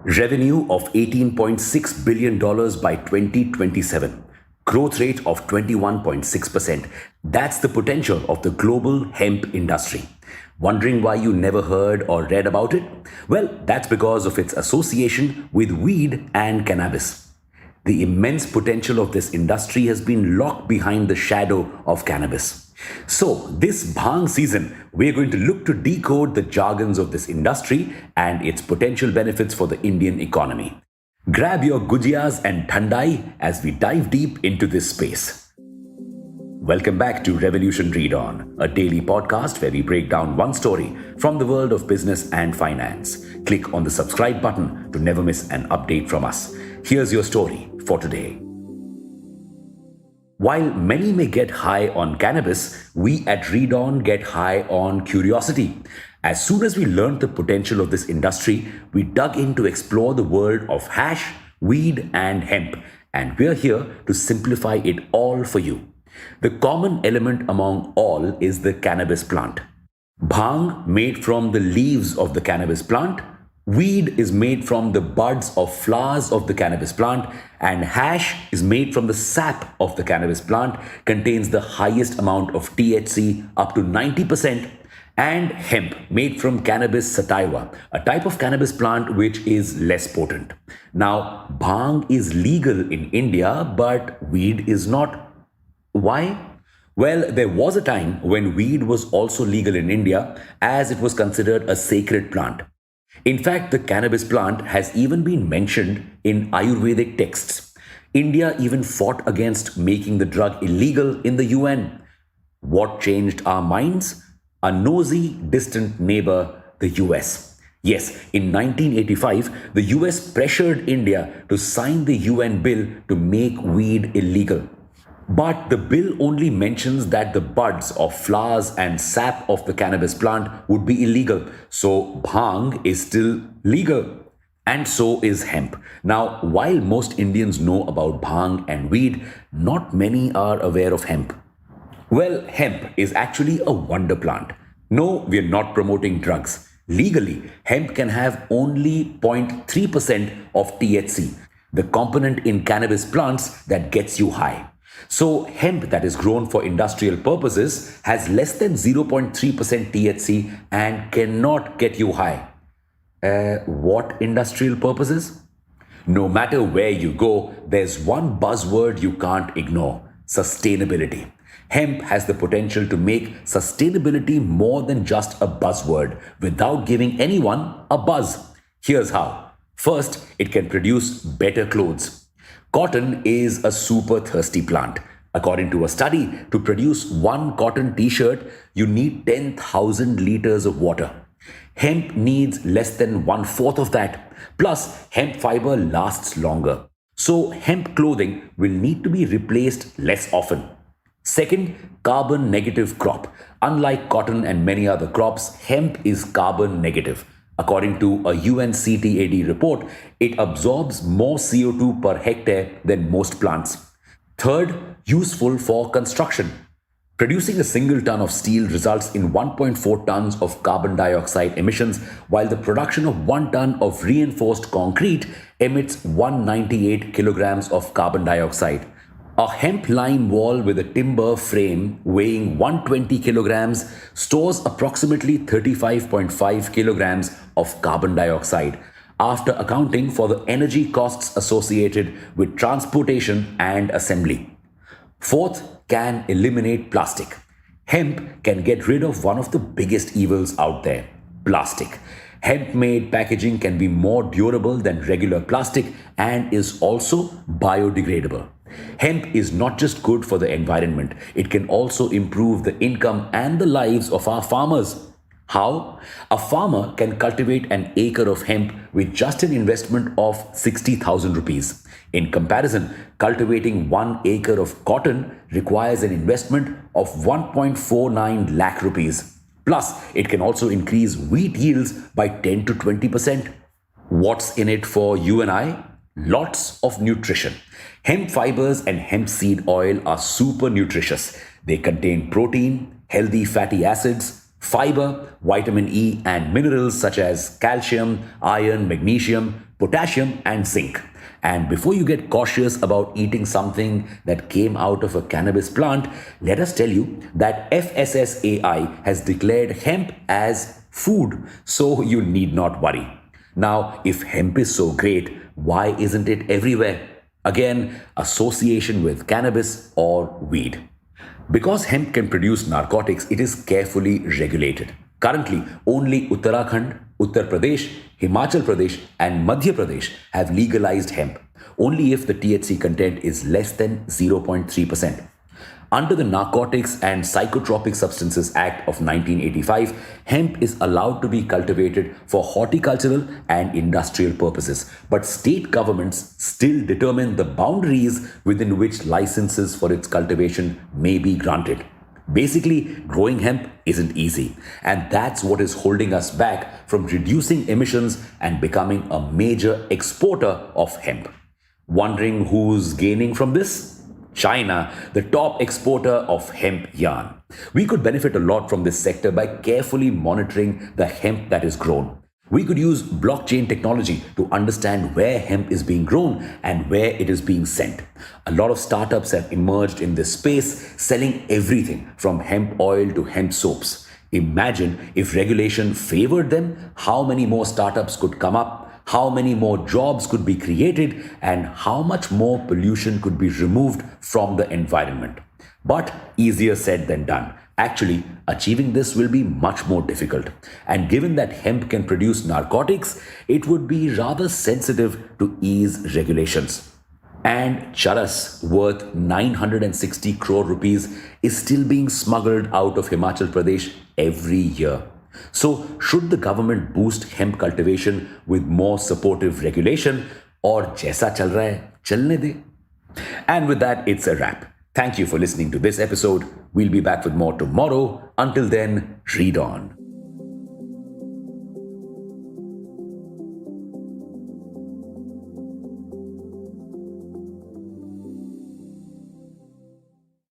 Revenue of $18.6 billion by 2027. Growth rate of 21.6%. That's the potential of the global hemp industry. Wondering why you never heard or read about it? Well, that's because of its association with weed and cannabis. The immense potential of this industry has been locked behind the shadow of cannabis. So, this Bhang season, we're going to look to decode the jargons of this industry and its potential benefits for the Indian economy. Grab your gujiyas and thandai as we dive deep into this space. Welcome back to Revolution Read On, a daily podcast where we break down one story from the world of business and finance. Click on the subscribe button to never miss an update from us. Here's your story for today. While many may get high on cannabis, we at Read On get high on curiosity. As soon as we learned the potential of this industry, we dug in to explore the world of hash, weed, and hemp, and we're here to simplify it all for you. The common element among all is the cannabis plant. Bhang made from the leaves of the cannabis plant, weed is made from the buds of flowers of the cannabis plant, and hash is made from the sap of the cannabis plant, contains the highest amount of THC up to 90%, and hemp made from cannabis sativa, a type of cannabis plant which is less potent. Now, bhang is legal in India, but weed is not. Why? Well, there was a time when weed was also legal in India as it was considered a sacred plant. In fact, the cannabis plant has even been mentioned in Ayurvedic texts. India even fought against making the drug illegal in the UN. What changed our minds? A nosy, distant neighbor, the US. Yes, in 1985, the US pressured India to sign the UN bill to make weed illegal. But the bill only mentions that the buds of flowers and sap of the cannabis plant would be illegal. So bhang is still legal. And so is hemp. Now, while most Indians know about bhang and weed, not many are aware of hemp. Well, hemp is actually a wonder plant. No, we're not promoting drugs. Legally, hemp can have only 0.3% of THC, the component in cannabis plants that gets you high. So, hemp that is grown for industrial purposes has less than 0.3% THC and cannot get you high. What industrial purposes? No matter where you go, there's one buzzword you can't ignore: sustainability. Hemp has the potential to make sustainability more than just a buzzword without giving anyone a buzz. Here's how. First, it can produce better clothes. Cotton is a super thirsty plant. According to a study, to produce one cotton t-shirt, you need 10,000 liters of water. Hemp needs less than 1/4 of that. Plus, hemp fiber lasts longer. So, hemp clothing will need to be replaced less often. Second, carbon negative crop. Unlike cotton and many other crops, hemp is carbon negative. According to a UNCTAD report, it absorbs more CO2 per hectare than most plants. Third, useful for construction. Producing a single ton of steel results in 1.4 tons of carbon dioxide emissions, while the production of 1 ton of reinforced concrete emits 198 kilograms of carbon dioxide. A hemp lime wall with a timber frame weighing 120 kilograms stores approximately 35.5 kilograms of carbon dioxide, after accounting for the energy costs associated with transportation and assembly. Fourth, can eliminate plastic. Hemp can get rid of one of the biggest evils out there: plastic. Hemp-made packaging can be more durable than regular plastic and is also biodegradable. Hemp is not just good for the environment, it can also improve the income and the lives of our farmers. How? A farmer can cultivate an acre of hemp with just an investment of 60,000 rupees. In comparison, cultivating 1 acre of cotton requires an investment of 1.49 lakh rupees. Plus, it can also increase wheat yields by 10 to 20%. What's in it for you and I? Lots of nutrition. Hemp fibers and hemp seed oil are super nutritious. They contain protein, healthy fatty acids, fiber, vitamin E, and minerals such as calcium, iron, magnesium, potassium, and zinc. And before you get cautious about eating something that came out of a cannabis plant, let us tell you that FSSAI has declared hemp as food, so you need not worry. Now, if hemp is so great, why isn't it everywhere? Again, association with cannabis or weed. Because hemp can produce narcotics, it is carefully regulated. Currently, only Uttarakhand, Uttar Pradesh, Himachal Pradesh, and Madhya Pradesh have legalized hemp, only if the THC content is less than 0.3%. Under the Narcotics and Psychotropic Substances Act of 1985, hemp is allowed to be cultivated for horticultural and industrial purposes, but state governments still determine the boundaries within which licenses for its cultivation may be granted. Basically, growing hemp isn't easy, and that's what is holding us back from reducing emissions and becoming a major exporter of hemp. Wondering who's gaining from this? China, the top exporter of hemp yarn. We could benefit a lot from this sector by carefully monitoring the hemp that is grown. We could use blockchain technology to understand where hemp is being grown and where it is being sent. A lot of startups have emerged in this space, selling everything from hemp oil to hemp soaps. Imagine if regulation favored them, how many more startups could come up, how many more jobs could be created, and how much more pollution could be removed from the environment. But easier said than done. Actually, achieving this will be much more difficult. And given that hemp can produce narcotics, it would be rather sensitive to ease regulations. And charas, worth 960 crore rupees, is still being smuggled out of Himachal Pradesh every year. So, should the government boost hemp cultivation with more supportive regulation, or jaisa chal raha hai, chalne de? And with that, it's a wrap. Thank you for listening to this episode. We'll be back with more tomorrow. Until then, read on.